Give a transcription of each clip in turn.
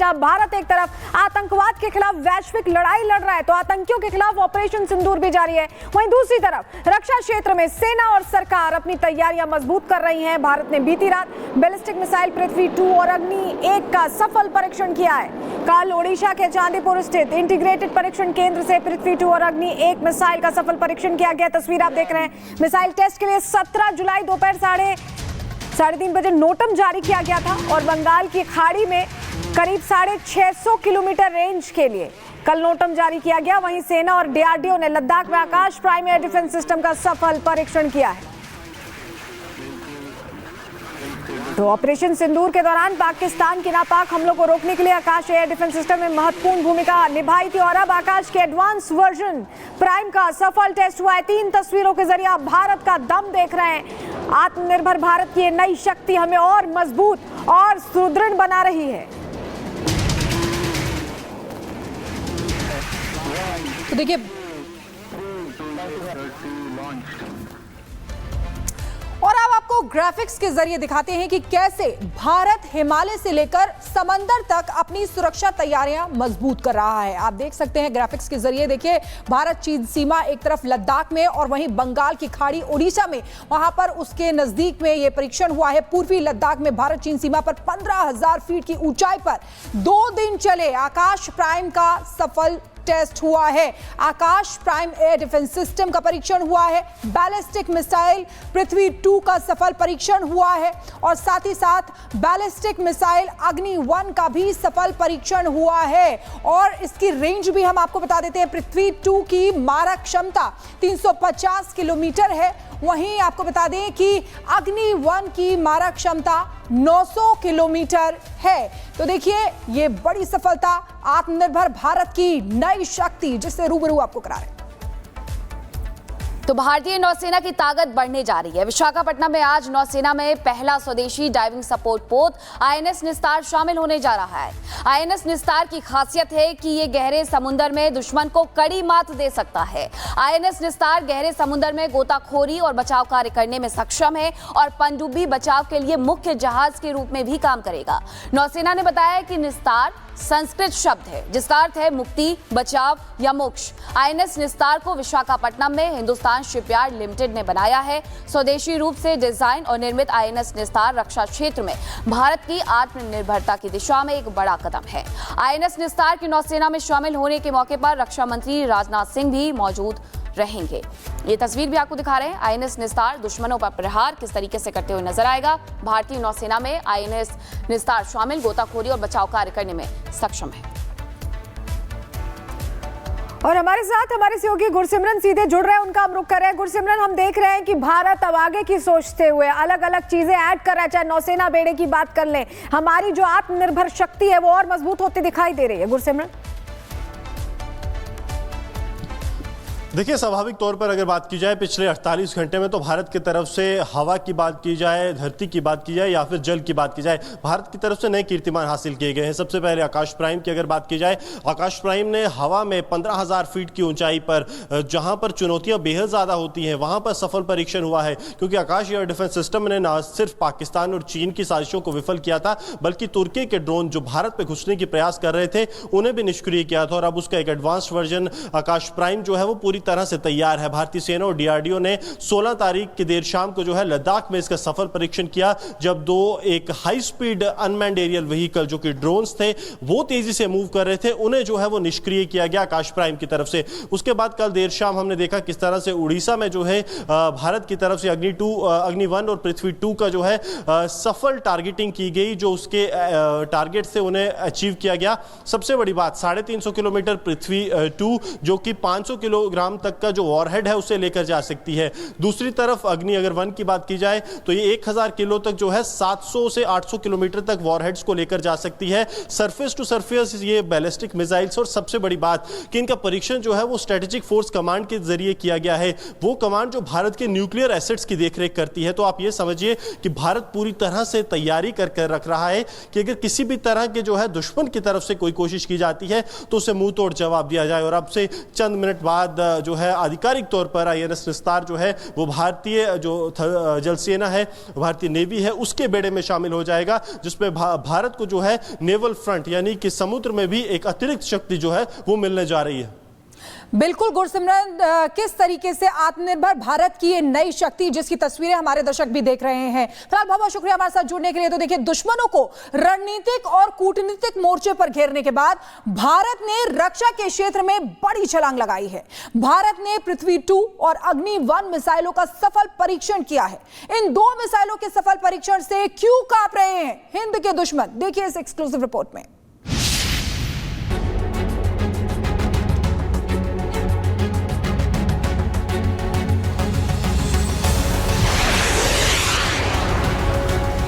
जहां भारत एक तरफ आतंकवाद के खिलाफ वैश्विक लड़ाई लड़ रहा है तो आतंकियों के खिलाफ ऑपरेशन सिंदूर भी जारी है। वहीं दूसरी तरफ रक्षा क्षेत्र में सेना और सरकार अपनी तैयारियां मजबूत कर रही हैं। भारत ने बीती रात बैलिस्टिक मिसाइल पृथ्वी 2 और अग्नि 1 का सफल परीक्षण किया है। कल ओडिशा के चांदीपुर स्थित इंटीग्रेटेड परीक्षण केंद्र से पृथ्वी 2 और अग्नि 1 मिसाइल का सफल परीक्षण किया गया। तस्वीर आप देख रहे हैं। मिसाइल टेस्ट के लिए 17 जुलाई दोपहर 3:30 बजे नोटम जारी किया गया था और बंगाल की खाड़ी में करीब 650 किलोमीटर रेंज के लिए कल नोटम जारी किया गया। वहीं सेना और डीआरडीओ ने लद्दाख में आकाश प्राइम एयर डिफेंस सिस्टम का सफल परीक्षण किया है। तो ऑपरेशन सिंदूर के दौरान पाकिस्तान के नापाक हमलों को रोकने के लिए आकाश एयर डिफेंस सिस्टम में महत्वपूर्ण भूमिका निभाई थी और अब आकाश के एडवांस वर्जन प्राइम का सफल टेस्ट हुआ है। 3 तस्वीरों के जरिए आप भारत का दम देख रहे हैं। आत्मनिर्भर भारत की ये नई शक्ति हमें और मजबूत और सुदृढ़ बना रही है। तो देखिए, और अब आपको ग्राफिक्स के जरिए दिखाते हैं कि कैसे भारत हिमालय से लेकर समंदर तक अपनी सुरक्षा तैयारियां मजबूत कर रहा है। आप देख सकते हैं ग्राफिक्स के जरिए। देखिए, भारत चीन सीमा एक तरफ लद्दाख में और वहीं बंगाल की खाड़ी ओडिशा में, वहां पर उसके नजदीक में यह परीक्षण हुआ है। पूर्वी लद्दाख में भारत चीन सीमा पर 15,000 फीट की ऊंचाई पर 2 दिन चले आकाश प्राइम का सफल टेस्ट हुआ है। आकाश प्राइम एयर डिफेंस सिस्टम का परीक्षण हुआ है। बैलिस्टिक मिसाइल पृथ्वी 2 का सफल परीक्षण हुआ है और साथ ही साथ बैलिस्टिक मिसाइल अग्नि 1 का भी सफल परीक्षण हुआ है। और इसकी रेंज भी हम आपको बता देते हैं। पृथ्वी 2 की मारक क्षमता 350 किलोमीटर है। वहीं आपको बता दें कि अग्नि 1 की मारक क्षमता 900 किलोमीटर है। तो देखिए, ये बड़ी सफलता आत्मनिर्भर भारत की नई शक्ति जिससे रूबरू आपको करा रहे हैं। तो भारतीय नौसेना की ताकत बढ़ने जा रही है। विशाखापट्टनम में आज नौसेना में पहला स्वदेशी डाइविंग सपोर्ट पोत आईएनएस निस्तार शामिल होने जा रहा है। आईएनएस निस्तार की खासियत है कि ये गहरे समुद्र में दुश्मन को कड़ी मात दे सकता है। आईएनएस निस्तार गहरे समुद्र में गोताखोरी और बचाव कार्य करने में सक्षम है और पनडुब्बी बचाव के लिए मुख्य जहाज के रूप में भी काम करेगा। नौसेना ने बताया कि निस्तार संस्कृत शब्द है जिसका अर्थ है मुक्ति, बचाव या मोक्ष। आईएनएस निस्तार को विशाखापट्टनम में हिंदुस्तान शिपयार्ड लिमिटेड ने बनाया है। स्वदेशी रूप से डिजाइन और निर्मित आईएनएस निस्तार रक्षा क्षेत्र में भारत की आत्मनिर्भरता की दिशा में एक बड़ा कदम है। आईएनएस निस्तार की नौसेना में शामिल होने के मौके पर रक्षा मंत्री राजनाथ सिंह भी मौजूद रहेंगे। ये तस्वीर भी आपको दिखा रहे हैं। आईएनएस निस्तार दुश्मनों पर प्रहार किस तरीके से करते हुए नजर आएगा। भारतीय नौसेना में आईएनएस निस्तार शामिल गोताखोरी और बचाव कार्य करने में सक्षम है। और हमारे साथ हमारे सहयोगी गुरसिमरन सीधे जुड़ रहे हैं, उनका हम रुख कर रहे हैं। गुरसिमरन, हम देख रहे हैं कि भारत अब आगे की सोचते हुए अलग अलग चीजें ऐड कर रहा है। चाहे नौसेना बेड़े की बात कर लें, हमारी जो आत्मनिर्भर शक्ति है वो और मजबूत होती दिखाई दे रही है। गुरसिमरन, देखिए, स्वाभाविक तौर पर अगर बात की जाए पिछले 48 घंटे में तो भारत की तरफ से हवा की बात की जाए, धरती की बात की जाए या फिर जल की बात की जाए, भारत की तरफ से नए कीर्तिमान हासिल किए गए हैं। सबसे पहले आकाश प्राइम की अगर बात की जाए, आकाश प्राइम ने हवा में 15,000 फीट की ऊंचाई पर, जहां पर चुनौतियां बेहद ज़्यादा होती हैं, वहां पर सफल परीक्षण हुआ है। क्योंकि आकाश एयर डिफेंस सिस्टम ने न सिर्फ पाकिस्तान और चीन की साजिशों को विफल किया था, बल्कि तुर्की के ड्रोन जो भारत पर घुसने की प्रयास कर रहे थे उन्हें भी निष्क्रिय किया था। और अब उसका एक एडवांस्ड वर्जन आकाश प्राइम जो है वो पूरी तरह से तैयार है। भारतीय सेना और डीआरडीओ ने 16 तारीख की देर शाम को जो है लद्दाख में इसका सफल परीक्षण किया, जब एक high speed unmanned aerial vehicle जो कि ड्रोन्स थे वो तेजी से मूव कर रहे थे, उन्हें जो है वो निष्क्रिय किया गया आकाश प्राइम की तरफ से। उसके बाद कल देर शाम हमने देखा किस तरह से उड़ीसा में जो है भारत की तरफ से अग्नि 1 और पृथ्वी 2 का जो है सफल टारगेटिंग की गई, जो उसके टारगेट से उन्हें अचीव किया गया। सबसे बड़ी बात, 350 किलोमीटर पृथ्वी 2 जो कि 500 किलोग्राम तक का जो वॉरहेड है उसे लेकर जा सकती है। दूसरी तरफ अग्नि अगर 1 की बात की जाए तो ये 1000 किलो तक जो है 700 से 800 किलोमीटर तक वॉरहेड्स को लेकर जा सकती है। सरफेस टू सरफेस ये बैलिस्टिक मिसाइल्स, और सबसे बड़ी बात कि इनका परीक्षण जो है वो स्ट्रेटेजिक फोर्स कमांड के जरिए किया गया है। वो कमांड जो भारत के न्यूक्लियर एसेट्स की देखरेख करती है। तो आप ये समझिए कि भारत पूरी तरह से तैयारी कर रख रहा है कि अगर किसी भी तरह के जो है दुश्मन की तरफ से कोई कोशिश की जाती है तो उसे मुंह तोड़ जवाब दिया जाए। और अब से चंद मिनट बाद जो है आधिकारिक तौर पर INS निस्तार जो है वो भारतीय जो जल सेना है, भारतीय नेवी है, उसके बेड़े में शामिल हो जाएगा, जिसमें भारत को जो है नेवल फ्रंट यानी कि समुद्र में भी एक अतिरिक्त शक्ति जो है वो मिलने जा रही है। बिल्कुल गुरसिमरन, किस तरीके से आत्मनिर्भर भारत की ये नई शक्ति जिसकी तस्वीरें हमारे दर्शक भी देख रहे हैं। फिलहाल बहुत बहुत शुक्रिया हमारे साथ जुड़ने के लिए। तो देखिए, दुश्मनों को रणनीतिक और कूटनीतिक मोर्चे पर घेरने के बाद भारत ने रक्षा के क्षेत्र में बड़ी छलांग लगाई है। भारत ने पृथ्वी 2 और अग्नि 1 मिसाइलों का सफल परीक्षण किया है। इन 2 मिसाइलों के सफल परीक्षण से क्यों कांप रहे हैं हिंद के दुश्मन, देखिए इस एक्सक्लूसिव रिपोर्ट में।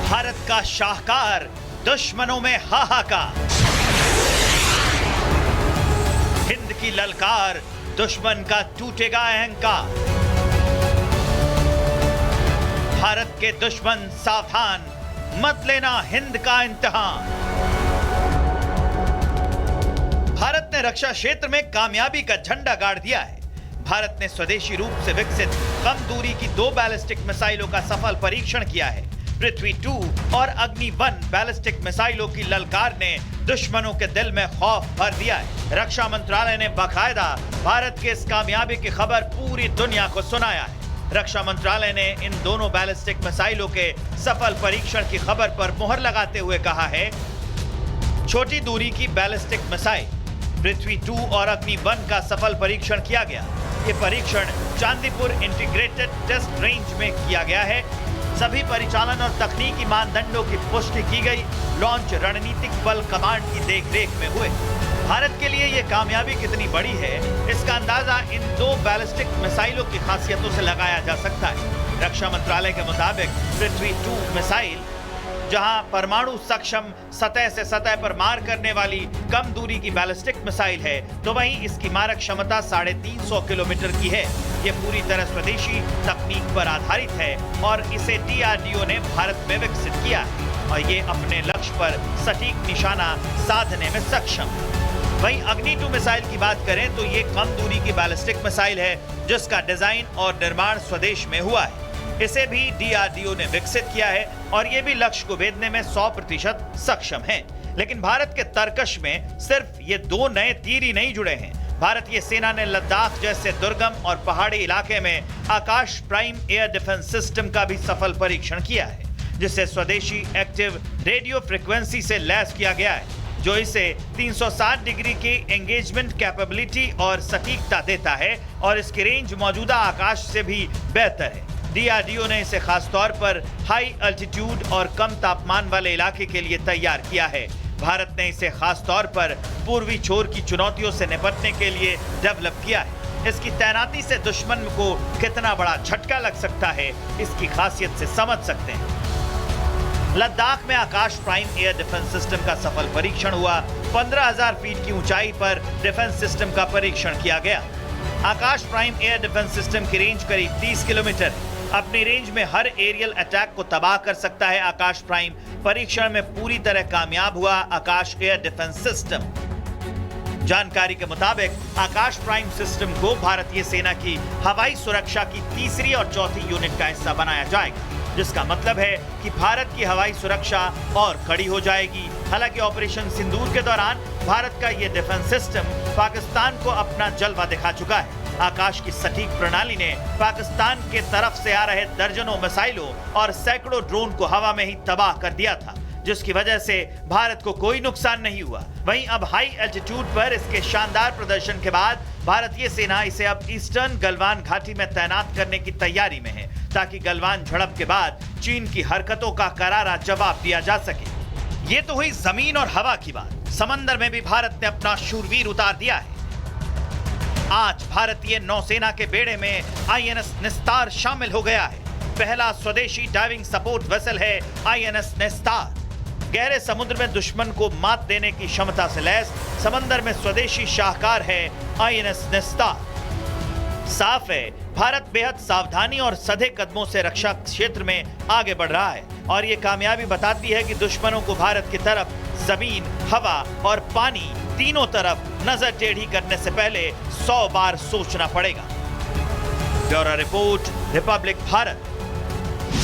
भारत का शाहकार, दुश्मनों में हाहाकार। हिंद की ललकार, दुश्मन का टूटेगा अहंकार। भारत के दुश्मन सावधान, मत लेना हिंद का इम्तिहान। भारत ने रक्षा क्षेत्र में कामयाबी का झंडा गाड़ दिया है। भारत ने स्वदेशी रूप से विकसित कम दूरी की 2 बैलिस्टिक मिसाइलों का सफल परीक्षण किया है। पृथ्वी 2 और अग्नि 1 बैलिस्टिक मिसाइलों की ललकार ने दुश्मनों के दिल में खौफ भर दिया है। रक्षा मंत्रालय ने बाकायदा भारत के इस कामयाबी की खबर पूरी दुनिया को सुनाया है। रक्षा मंत्रालय ने इन दोनों बैलिस्टिक मिसाइलों के सफल परीक्षण की खबर पर मुहर लगाते हुए कहा है, छोटी दूरी की बैलिस्टिक मिसाइल पृथ्वी 2 और अग्नि 1 का सफल परीक्षण किया गया। ये परीक्षण चांदीपुर इंटीग्रेटेड टेस्ट रेंज में किया गया है। सभी परिचालन और तकनीकी मानदंडों की पुष्टि की गई। लॉन्च रणनीतिक बल कमांड की देखरेख में हुए। भारत के लिए यह कामयाबी कितनी बड़ी है, इसका अंदाजा इन 2 बैलिस्टिक मिसाइलों की खासियतों से लगाया जा सकता है। रक्षा मंत्रालय के मुताबिक पृथ्वी 2 मिसाइल जहां परमाणु सक्षम सतह से सतह पर मार करने वाली कम दूरी की बैलिस्टिक मिसाइल है, तो वहीं इसकी मारक क्षमता 350 किलोमीटर की है। ये पूरी तरह स्वदेशी तकनीक पर आधारित है और इसे DRDO ने भारत में विकसित किया है और ये अपने लक्ष्य पर सटीक निशाना साधने में सक्षम है। वहीं अग्नि 2 मिसाइल की बात करें तो ये कम दूरी की बैलिस्टिक मिसाइल है जिसका डिजाइन और निर्माण स्वदेश में हुआ है। इसे भी DRDO ने विकसित किया है और ये भी लक्ष्य को भेदने में 100% सक्षम है। लेकिन भारत के तरकश में सिर्फ ये 2 नए तीर ही नहीं जुड़े हैं। भारतीय सेना ने लद्दाख जैसे दुर्गम और पहाड़ी इलाके में आकाश प्राइम एयर डिफेंस सिस्टम का भी सफल परीक्षण किया है, जिसे स्वदेशी एक्टिव रेडियो फ्रिक्वेंसी से लैस किया गया है, जो इसे 360 डिग्री की एंगेजमेंट कैपेबिलिटी और सटीकता देता है और इसकी रेंज मौजूदा आकाश से भी बेहतर है। DRDO ने इसे खास तौर पर हाई अल्टीट्यूड और कम तापमान वाले इलाके के लिए तैयार किया है। भारत ने इसे खास तौर पर पूर्वी छोर की चुनौतियों से निपटने के लिए डेवलप किया है। इसकी तैनाती से दुश्मन को कितना बड़ा झटका लग सकता है, इसकी खासियत से समझ सकते हैं। लद्दाख में आकाश प्राइम एयर डिफेंस सिस्टम का सफल परीक्षण हुआ। 15,000 फीट की ऊंचाई पर डिफेंस सिस्टम का परीक्षण किया गया। आकाश प्राइम एयर डिफेंस सिस्टम की रेंज करीब 30 किलोमीटर है। अपनी रेंज में हर एरियल अटैक को तबाह कर सकता है आकाश प्राइम। परीक्षण में पूरी तरह कामयाब हुआ आकाश एयर डिफेंस सिस्टम। जानकारी के मुताबिक आकाश प्राइम सिस्टम को भारतीय सेना की हवाई सुरक्षा की 3री और 4थी यूनिट का हिस्सा बनाया जाएगा, जिसका मतलब है कि भारत की हवाई सुरक्षा और कड़ी हो जाएगी। हालांकि ऑपरेशन सिंदूर के दौरान भारत का यह डिफेंस सिस्टम पाकिस्तान को अपना जलवा दिखा चुका है। आकाश की सटीक प्रणाली ने पाकिस्तान के तरफ से आ रहे दर्जनों मिसाइलों और सैकड़ों ड्रोन को हवा में ही तबाह कर दिया था, जिसकी वजह से भारत को कोई नुकसान नहीं हुआ। वहीं अब हाई एल्टीट्यूड पर इसके शानदार प्रदर्शन के बाद भारतीय सेना इसे अब ईस्टर्न गलवान घाटी में तैनात करने की तैयारी में है, ताकि गलवान झड़प के बाद चीन की हरकतों का करारा जवाब दिया जा सके। ये तो हुई जमीन और हवा की बात। समंदर में भी भारत ने अपना शूरवीर उतार दिया है। आज भारतीय नौसेना के बेड़े में INS निस्तार शामिल हो गया है। पहला स्वदेशी डाइविंग सपोर्ट वेसल है INS निस्तार। गहरे समुद्र में दुश्मन को मात देने की क्षमता से लैस समंदर में स्वदेशी शाहकार है INS निस्तार। साफ है, भारत बेहद सावधानी और सधे कदमों से रक्षा क्षेत्र में आगे बढ़ रहा है। और ये कामयाबी बताती है कि दुश्मनों को भारत की तरफ जमीन, हवा और पानी तीनों तरफ नजर टेढ़ी करने से पहले 100 बार सोचना पड़ेगा। Bureau report, Republic Bharat.